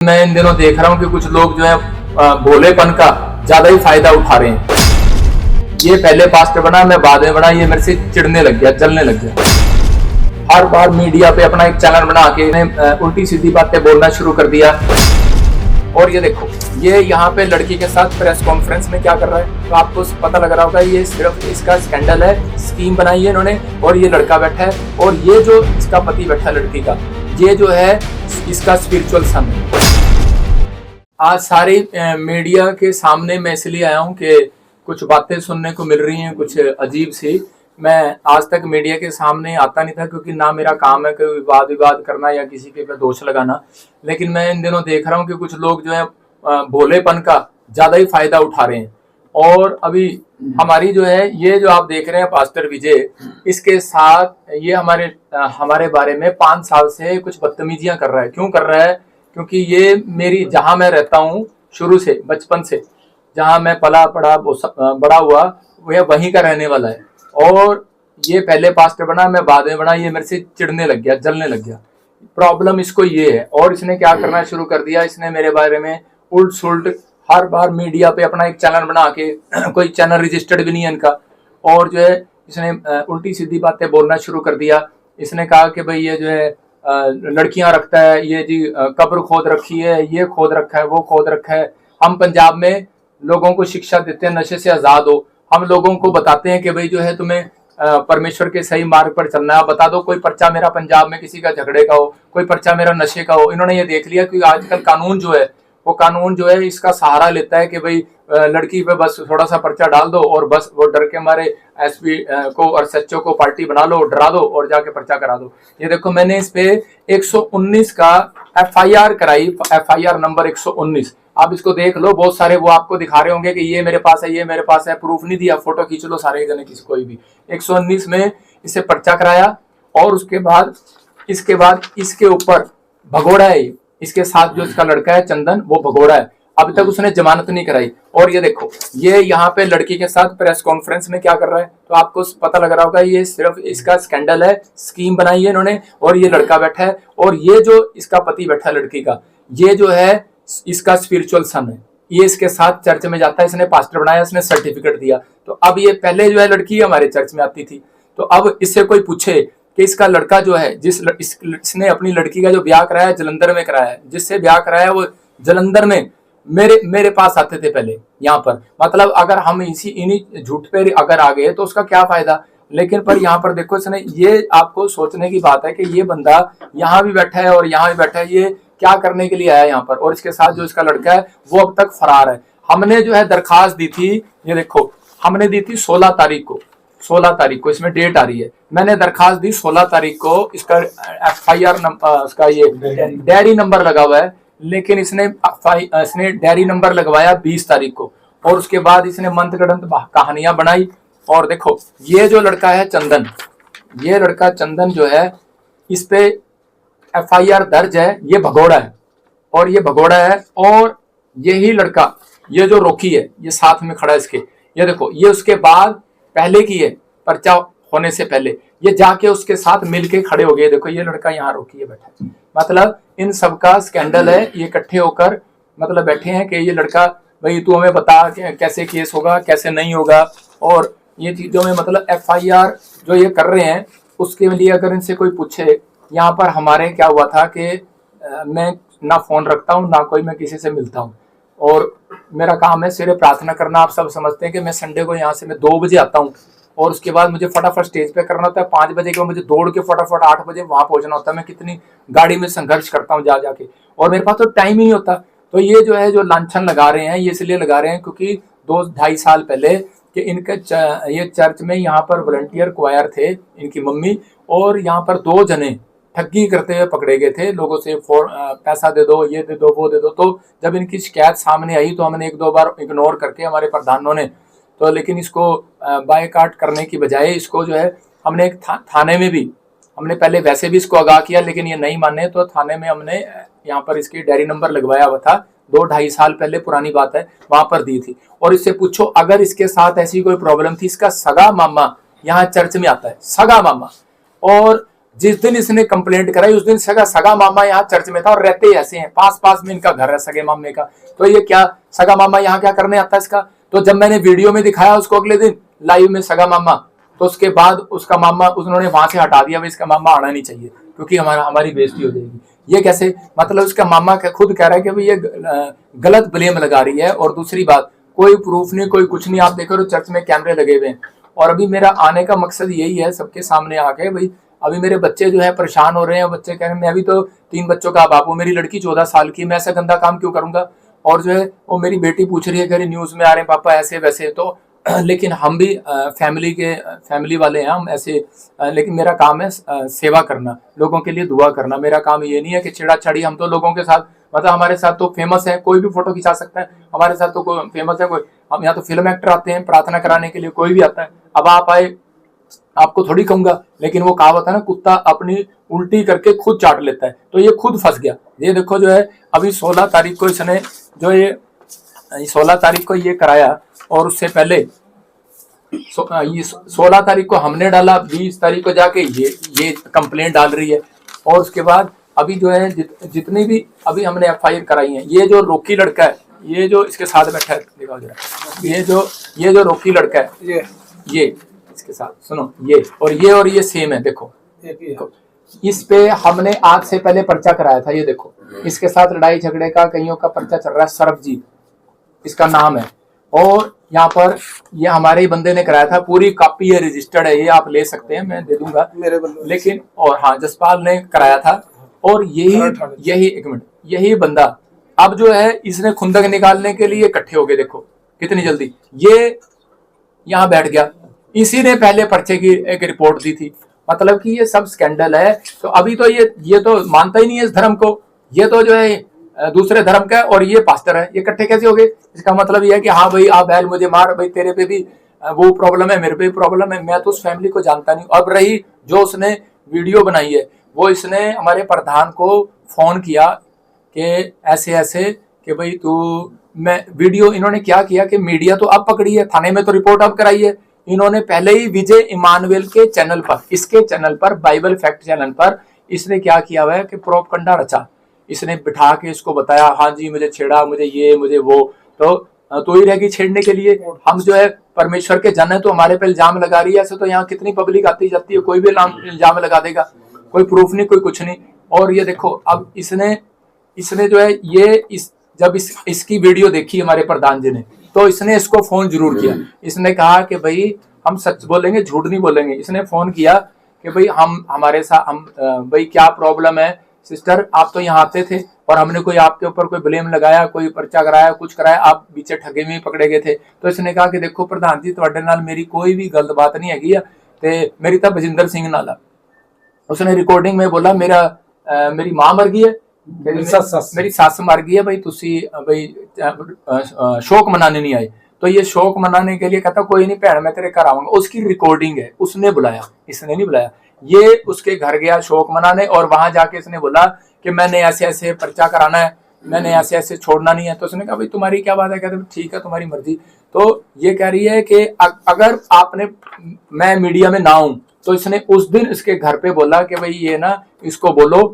मैं इन दिनों देख रहा हूँ कि कुछ लोग जो है भोलेपन का ज्यादा ही फायदा उठा रहे हैं। ये पहले पास्टर बना, मैं बाद में बना, ये मेरे से चिढ़ने लग गया, जलने लग गया। हर बार मीडिया पे अपना एक चैनल बना के उल्टी सीधी बातें बोलना शुरू कर दिया। और ये देखो, ये यहाँ पे लड़की के साथ प्रेस कॉन्फ्रेंस में क्या कर रहा है, तो आपको पता लग रहा होगा ये सिर्फ इसका स्कैंडल है, स्कीम बनाई है इन्होंने। और ये लड़का बैठा है और ये जो इसका पति बैठा है लड़की का, ये जो है इसका स्पिरिचुअल सन है। आज सारी मीडिया के सामने मैं इसलिए आया हूँ कि कुछ बातें सुनने को मिल रही हैं, कुछ अजीब सी। मैं आज तक मीडिया के सामने आता नहीं था, क्योंकि ना मेरा काम है कोई विवाद करना या किसी के पे दोष लगाना। लेकिन मैं इन दिनों देख रहा हूँ कि कुछ लोग जो है भोलेपन का ज्यादा ही फायदा उठा रहे हैं। और अभी हमारी जो है, ये जो आप देख रहे हैं पास्टर विजय, इसके साथ ये हमारे बारे में 5 साल से कुछ बदतमीजियां कर रहा है। क्यों कर रहा है? क्योंकि ये मेरी, जहां मैं रहता हूँ शुरू से, बचपन से जहां मैं पला पड़ा बड़ा हुआ, वह वहीं का रहने वाला है। और ये पहले पास्टर बना, मैं बाद में बना, ये मेरे से चिढ़ने लग गया, जलने लग गया। प्रॉब्लम इसको ये है। और इसने क्या करना शुरू कर दिया, इसने मेरे बारे में उल्ट सुल्ट हर बार मीडिया पे अपना एक चैनल बना के कोई चैनल रजिस्टर्ड भी नहीं है इनका, और जो है इसने उल्टी सीधी बातें बोलना शुरू कर दिया। इसने कहा कि भाई ये जो है लड़कियां रखता है, ये जी कब्र खोद रखी है, ये खोद रखा है, वो खोद रखा है। हम पंजाब में लोगों को शिक्षा देते हैं नशे से आजाद हो। हम लोगों को बताते हैं कि भाई जो है तुम्हें परमेश्वर के सही मार्ग पर चलना है। बता दो कोई पर्चा मेरा पंजाब में किसी का झगड़े का हो, कोई पर्चा मेरा नशे का हो। इन्होंने ये देख लिया कि आजकल कानून जो है, वो कानून जो है इसका सहारा लेता है कि भाई लड़की पे बस थोड़ा सा पर्चा डाल दो और बस वो डर के मारे एसपी को और सच्चो को पार्टी बना लो, डरा दो और जाके पर्चा करा दो। ये देखो, मैंने इस पे 119 का एफआईआर कराई, एफआईआर नंबर 119। आप इसको देख लो, बहुत सारे वो आपको दिखा रहे होंगे कि ये मेरे पास है, ये मेरे पास है। प्रूफ नहीं दिया, फोटो खींच लो सारे जने, किसी कोई भी। 119 में इसे पर्चा कराया। और उसके बाद इसके ऊपर भगोड़ा है। इसके साथ जो इसका लड़का है चंदन, वो भगोड़ा है। अभी तक उसने जमानत नहीं कराई। और ये देखो, ये यहाँ पे लड़की के साथ प्रेस कॉन्फ्रेंस में क्या कर रहा है, तो आपको पता लग रहा होगा ये सिर्फ इसका स्कैंडल है, स्कीम बनाई है इन्होंने। और ये लड़का बैठा है और ये जो इसका पति बैठा है लड़की का, ये जो है इसका स्पिरिचुअल सन है। ये इसके साथ चर्च में जाता है, इसने पास्टर बनाया, इसने सर्टिफिकेट दिया। तो अब ये पहले जो है लड़की हमारे चर्च में आती थी, तो अब इससे कोई पूछे कि इसका लड़का जो है, इसने अपनी लड़की का जो ब्याह कराया है जलंधर में कराया है, जिससे ब्याह कराया है वो जलंधर में मेरे पास आते थे पहले यहाँ पर। मतलब अगर हम इन्हीं झूठ पे अगर आ गए तो उसका क्या फायदा। लेकिन पर यहाँ पर देखो, इसने, ये आपको सोचने की बात है कि ये बंदा यहाँ भी बैठा है और यहाँ भी बैठा है, ये क्या करने के लिए आया यहाँ पर। और इसके साथ जो इसका लड़का है वो अब तक फरार है। हमने जो है दरखास्त दी थी, ये देखो, हमने दी थी 16 तारीख को, 16 तारीख को, इसमें डेट आ रही है। मैंने दरखास्त दी 16 तारीख को। इसका एफआईआर नंबर, उसका ये डायरी नंबर लगा हुआ है, लेकिन इसने डायरी नंबर लगवाया 20 तारीख को। और उसके बाद इसने मंत्रगढ़ंत कहानियां बनाई। और देखो, ये जो लड़का है चंदन, ये लड़का चंदन जो है, इस पे एफआईआर दर्ज है। ये भगोड़ा है, और ये भगोड़ा है। और यही लड़का, ये जो रोकी है, ये साथ में खड़ा है इसके, ये देखो, ये उसके बाद पहले की है, पर्चा होने से पहले ये जाके उसके साथ मिलके खड़े हो गए। देखो, ये लड़का यहाँ रोकी है बैठा है। मतलब इन सबका स्कैंडल है। ये इकट्ठे होकर मतलब बैठे हैं कि ये लड़का, भाई तू हमें बता कि कैसे केस होगा, कैसे नहीं होगा। और ये चीजों में मतलब एफआईआर जो ये कर रहे हैं, उसके लिए अगर इनसे कोई पूछे, यहाँ पर हमारे क्या हुआ था कि मैं ना फोन रखता हूँ, ना कोई मैं किसी से मिलता हूँ। और मेरा काम है सिर्फ प्रार्थना करना। आप सब समझते हैं कि मैं संडे को यहाँ से मैं 2 बजे आता हूँ, और उसके बाद मुझे फटाफट स्टेज पे करना होता है। 5 बजे के बाद मुझे दौड़ के फटाफट 8 बजे वहां पहुंचना होता है। मैं कितनी गाड़ी में संघर्ष करता हूँ जा जाके, और मेरे पास तो टाइम ही नहीं होता। तो ये जो है, जो लांछन लगा रहे हैं, ये इसलिए लगा रहे हैं क्योंकि 2-2.5 साल पहले कि इनके ये चर्च में यहाँ पर वॉलंटियर क्वायर थे, इनकी मम्मी, और यहाँ पर 2 जने ठगी करते हुए पकड़े गए थे। लोगों से पैसा दे दो, ये दे दो, वो दे दो। तो जब इनकी शिकायत सामने आई तो हमने 1-2 बार इग्नोर करके, हमारे प्रधानों ने तो, लेकिन इसको बायकाट करने की बजाय इसको जो है, हमने एक थाने में भी, हमने पहले वैसे भी इसको आगाह किया, लेकिन ये नहीं माने, तो थाने में हमने यहाँ पर इसकी डायरी नंबर लगवाया हुआ था। 2-2.5 साल पहले पुरानी बात है, वहां पर दी थी। और इससे पूछो, अगर इसके साथ ऐसी कोई प्रॉब्लम थी, इसका सगा मामा यहाँ चर्च में आता है, सगा मामा। और जिस दिन इसने कंप्लेंट कराई उस दिन सगा मामा यहाँ चर्च में था और रहते ही ऐसे हैं, पास में इनका घर है सगे मामे का। तो ये क्या सगा मामा यहाँ क्या करने आता है इसका? तो जब मैंने वीडियो में दिखाया उसको अगले दिन लाइव में सगा मामा, तो उसके बाद उसका मामा उन्होंने वहां से हटा दिया, भाई इसका मामा आना नहीं चाहिए क्योंकि हमारी बेइज्जती हो जाएगी। ये कैसे? मतलब उसका मामा खुद कह रहा है कि भाई ये गलत ब्लेम लगा रही है। और दूसरी बात, कोई प्रूफ नहीं, कोई कुछ नहीं। आप देखो तो चर्च में कैमरे लगे हुए हैं। और अभी मेरा आने का मकसद यही है सबके सामने आके, भाई अभी मेरे बच्चे जो है परेशान हो रहे हैं। बच्चे कह रहे हैं मैं भी तो 3 बच्चों का बाप हूँ, मेरी लड़की 14 साल की, मैं ऐसा गंदा काम क्यों करूंगा? और जो है वो मेरी बेटी पूछ रही है, कह रही न्यूज में आ रहे हैं पापा ऐसे वैसे। तो लेकिन हम भी फैमिली वाले हैं हम ऐसे, लेकिन मेरा काम है सेवा करना, लोगों के लिए दुआ करना। मेरा काम ये नहीं है कि छेड़ाछाड़ी। हम तो लोगों के साथ, मतलब हमारे साथ तो फेमस है, कोई भी फोटो खिंचा सकता है हमारे साथ, तो कोई फेमस है कोई। हम यहाँ तो फिल्म एक्टर आते हैं, प्रार्थना कराने के लिए कोई भी आता है। अब आप आए, आपको थोड़ी कहूंगा, लेकिन वो कहावत है ना, कुत्ता अपनी उल्टी करके खुद चाट लेता है। तो ये खुद फंस गया। ये देखो जो है अभी 16 तारीख को इसने जो ये 16 तारीख को ये कराया, और उससे पहले ये 16 तारीख को हमने डाला, 20 तारीख को जाके ये कंप्लेंट डाल रही है। और उसके बाद अभी जो है जितनी भी अभी हमने FIR कराई है, ये जो रोकी लड़का है, ये जो इसके साथ बैठा है, दिखाओ जरा, ये जो रोकी लड़का है, ये इसके साथ सुनो, और ये सेम है। देखो इस पे हमने आज से पहले पर्चा कराया था। ये देखो इसके साथ लड़ाई झगड़े का कईयों का पर्चा चल रहा है, सरबजीत इसका नाम है। और यहाँ पर ये हमारे ही बंदे ने कराया था, पूरी कॉपी है, रजिस्टर्ड है, ये आप ले सकते हैं, मैं दे दूंगा मेरे बंदे। लेकिन और हाँ, जसपाल ने कराया था। और यही एक मिनट, यही बंदा अब जो है इसने खुंदक निकालने के लिए इकट्ठे हो गए। देखो कितनी जल्दी ये यहाँ बैठ गया। इसी ने पहले पर्चे की एक रिपोर्ट दी थी। मतलब कि ये सब स्कैंडल है। तो अभी तो ये तो मानता ही नहीं है इस धर्म को। ये तो जो है दूसरे धर्म का है और ये पास्टर है। ये इकट्ठे कैसे हो गए? इसका मतलब ये है कि हाँ भाई आप बैल मुझे मार, भाई तेरे पे भी वो प्रॉब्लम है, मेरे पे भी प्रॉब्लम है। मैं तो उस फैमिली को जानता नहीं। अब रही जो उसने वीडियो बनाई है, वो इसने हमारे प्रधान को फोन किया कि ऐसे ऐसे कि भाई तू, मैं वीडियो, इन्होंने क्या किया कि मीडिया तो अब पकड़ी है, थाने में तो रिपोर्ट अब कराई है। इन्होंने पहले ही विजय इमानुएल के चैनल पर, इसके चैनल पर, बाइबल फैक्ट चैनल पर इसने क्या किया हुआ है कि प्रोपगंडा रचा। इसने बिठा के इसको बताया, हाँ जी मुझे छेड़ा, मुझे ये मुझे वो। तो ही रहेगी छेड़ने के लिए। हम जो है परमेश्वर के जन है तो हमारे पे इल्जाम लगा रही है। ऐसे तो यहाँ कितनी पब्लिक आती जाती है, कोई भी इल्जाम लगा देगा, कोई प्रूफ नहीं, कोई कुछ नहीं। और ये देखो अब इसने जो है जब इसकी वीडियो देखी हमारे प्रधान जी ने, तो इसने इसको फोन जरूर किया। इसने कहा कि भाई हम सच बोलेंगे, झूठ नहीं बोलेंगे। इसने फोन किया कि भाई हमारे साथ भाई क्या प्रॉब्लम है सिस्टर, आप तो यहाँ आते थे और हमने कोई आपके ऊपर कोई ब्लेम लगाया, कोई पर्चा कराया, कुछ कराया, आप पीछे ठगे में पकड़े गए थे। तो इसने कहा कि देखो प्रधान जी तुहाडे नाल मेरी कोई भी गलत बात नहीं हैगी है, ते मेरी तो बजिंदर सिंह नाल। उसने रिकॉर्डिंग में बोला मेरी मां मर गई है, मेरी सस मर गई है, भाई तुसी भाई शोक मनाने नहीं आए। तो ये शोक मनाने के लिए कहता कोई नहीं भैन मैं तेरे घर आऊंगा। उसकी रिकॉर्डिंग है, उसने बुलाया, इसने नहीं बुलाया। ये उसके घर गया शोक मनाने और वहां जाके इसने बोला कि मैंने ऐसे ऐसे पर्चा कराना है, मैंने ऐसे ऐसे छोड़ना नहीं है। तो उसने कहा भाई तुम्हारी क्या बात है? कहते ठीक है तुम्हारी मर्जी। तो ये कह रही है कि अगर मैं मीडिया में ना हूं, तो इसने उस दिन इसके घर पे बोला कि भाई ये ना इसको बोलो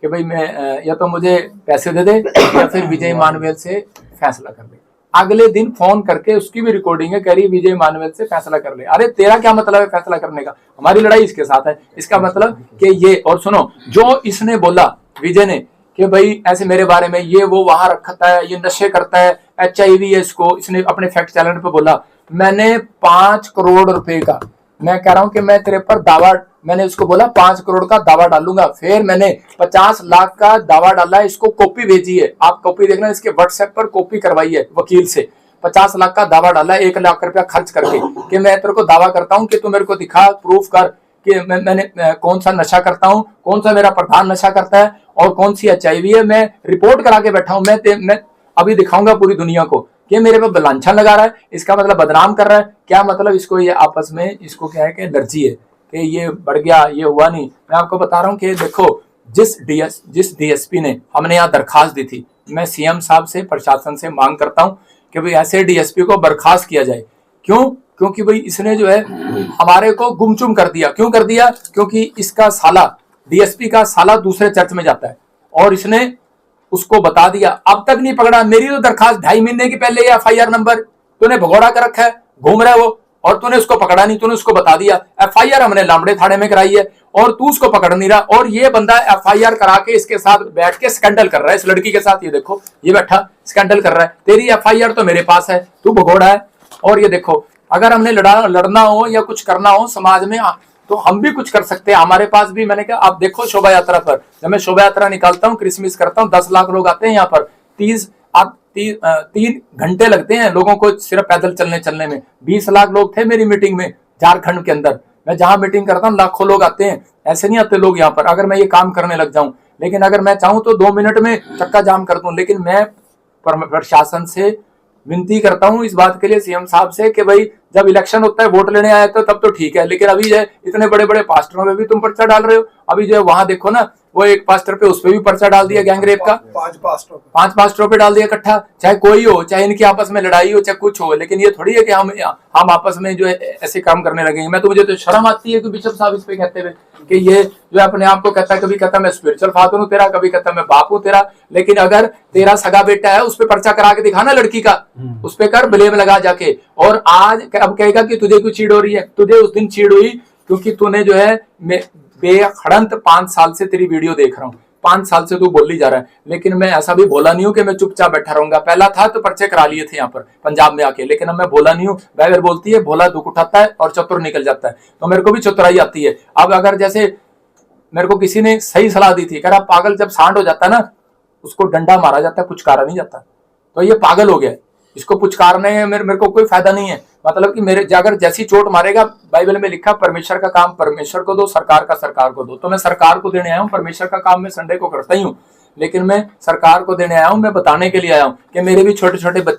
कि भाई मैं या तो मुझे पैसे दे दे या फिर विजय इमानुएल से फैसला कर ले। अगले दिन फोन करके उसकी भी रिकॉर्डिंग है, कह रही विजय इमानुएल से फैसला कर ले। अरे तेरा क्या मतलब है फैसला करने का? हमारी लड़ाई इसके साथ है। इसका मतलब कि ये, और सुनो जो इसने बोला विजय ने कि भाई ऐसे मेरे बारे में ये वो वहां रखता है, ये नशे करता है, HIV है इसको, इसने अपने फैक्ट चैनल पे बोला। मैंने 5 करोड़ रुपए का, मैं कह रहा हूं कि मैं तेरे पर दावा, मैंने उसको बोला 5 करोड़ का दावा डालूंगा। फिर मैंने 50 लाख का दावा डाला, इसको कॉपी भेजी है, आप कॉपी देखना, इसके व्हाट्सएप पर कॉपी करवाई है वकील से। 50 लाख का दावा डाला, 1 लाख रुपया खर्च करके कि मैं तेरे को दावा करता हूं कि तू मेरे को दिखा, प्रूफ कर कि मैंने कौन सा नशा करता हूं, कौन सा मेरा प्रधान नशा करता है और कौन सी HIV है। मैं रिपोर्ट करा के बैठा हूं। मैं अभी दिखाऊंगा पूरी दुनिया को कि मेरे पे बलांछन लगा रहा है, इसका मतलब बदनाम कर रहा है। क्या मतलब? इसको ये आपस में इसको क्या है कि एलर्जी है कि ये बढ़ गया, ये हुआ नहीं। मैं आपको बता रहा हूँ कि देखो जिस DSP ने, हमने यहाँ दरखास्त दी थी, मैं CM साहब से, प्रशासन से मांग करता हूँ कि भाई ऐसे DSP को बर्खास्त किया जाए। क्यों? क्योंकि भाई इसने जो है हमारे को गुमचुम कर दिया। क्यों कर दिया? क्योंकि इसका साला डीएसपी का साला दूसरे चर्च में जाता है और इसने उसको बता दिया, अब तक नहीं पकड़ा। मेरी तो दरखास्त 2.5 महीने की पहले एफआईआर नंबर तूने भगोड़ा कर रखा है, घूम रहा है वो, और तूने उसको पकड़ा नहीं, तूने उसको बता दिया। एफआईआर हमने लामड़े थाने में कराई है और तू उसको पकड़ नहीं रहा, और ये बंदा एफआईआर करा के इसके साथ बैठ के स्कैंडल कर रहा है इस लड़की के साथ। ये देखो, ये बैठा स्कैंडल कर रहा है। तेरी एफआईआर तो मेरे पास है, तू भगोड़ा है। और ये देखो, अगर हमने लड़ना हो या कुछ करना हो समाज में तो हम भी कुछ कर सकते हैं। हमारे पास भी, मैंने कहा आप देखो शोभा यात्रा पर, जब मैं शोभा यात्रा निकालता हूँ, क्रिसमस करता हूँ, 10 लाख लोग आते हैं यहाँ पर। 3 घंटे लगते हैं लोगों को सिर्फ पैदल चलने में। 20 लाख लोग थे मेरी मीटिंग में झारखंड के अंदर। मैं जहां मीटिंग करता हूँ लाखों लोग आते हैं, ऐसे नहीं आते लोग यहाँ पर अगर मैं ये काम करने लग जाऊं। लेकिन अगर मैं चाहूं तो 2 मिनट में चक्का जाम कर दूं। लेकिन मैं प्रशासन से विनती करता हूं इस बात के लिए, सीएम साहब से, कि भाई जब इलेक्शन होता है वोट लेने आए तो तब तो ठीक है, लेकिन अभी जो है इतने बड़े बड़े पास्टरों में भी तुम पर्चा डाल रहे हो। अभी जो है वहां देखो ना, वो एक पास्टर पे, उस पर भी पर्चा डाल दिया गैंगरेप का। 5 पास्टरों पे डाल दिया इकट्ठा। चाहे कोई हो, चाहे इनकी आपस में लड़ाई हो, चाहे कुछ हो, लेकिन ये थोड़ी है कि हम आपस में जो है ऐसे काम करने लगेंगे। मैं तो, मुझे तो शर्म आती है कि बिशप साहब इस पे कहते हुए कि ये जो है अपने आप को कहता है, कभी कहता मैं स्पिरिचुअल फादर हूँ तेरा, कभी कहता मैं बाप हूँ तेरा। लेकिन अगर तेरा सगा बेटा है उस पर पर्चा करा के दिखाना लड़की का, उस पे कर, ब्लेम लगा जाके। और आज अब कहेगा कि तुझे क्यों चीड़ हो रही है? तुझे उस दिन चीड़ हुई क्योंकि तूने जो है बेखड़ंत 5 साल से तेरी वीडियो देख रहा हूँ, 5 साल से तू बोली जा रहा है। लेकिन मैं ऐसा भी बोला नहीं हूं कि मैं चुपचाप बैठा रहूंगा। पहला था तो पर्चे करा लिए थे यहाँ पर पंजाब में आके, लेकिन अब मैं बोला नहीं हूँ। बाइबल बोलती है भोला दुख उठाता है और चतुर निकल जाता है, तो मेरे को भी चतुराई आती है। अब अगर जैसे मेरे को किसी ने सही सलाह दी थी, कह रहा पागल जब सांड हो जाता है ना, उसको डंडा मारा जाता है, पुचकारा नहीं जाता। तो ये पागल हो गया, इसको पुचकारने मेरे को कोई फायदा नहीं है। मतलब कि मेरे अगर जैसी चोट मारेगा, बाइबल में लिखा परमेश्वर का काम परमेश्वर को दो, सरकार का सरकार को दो। तो मैं सरकार को देने आया हूँ, परमेश्वर का काम मैं संडे को करता ही हूँ, लेकिन मैं सरकार को देने आया हूँ। मैं बताने के लिए आया हूँ कि मेरे भी छोटे छोटे बच्चे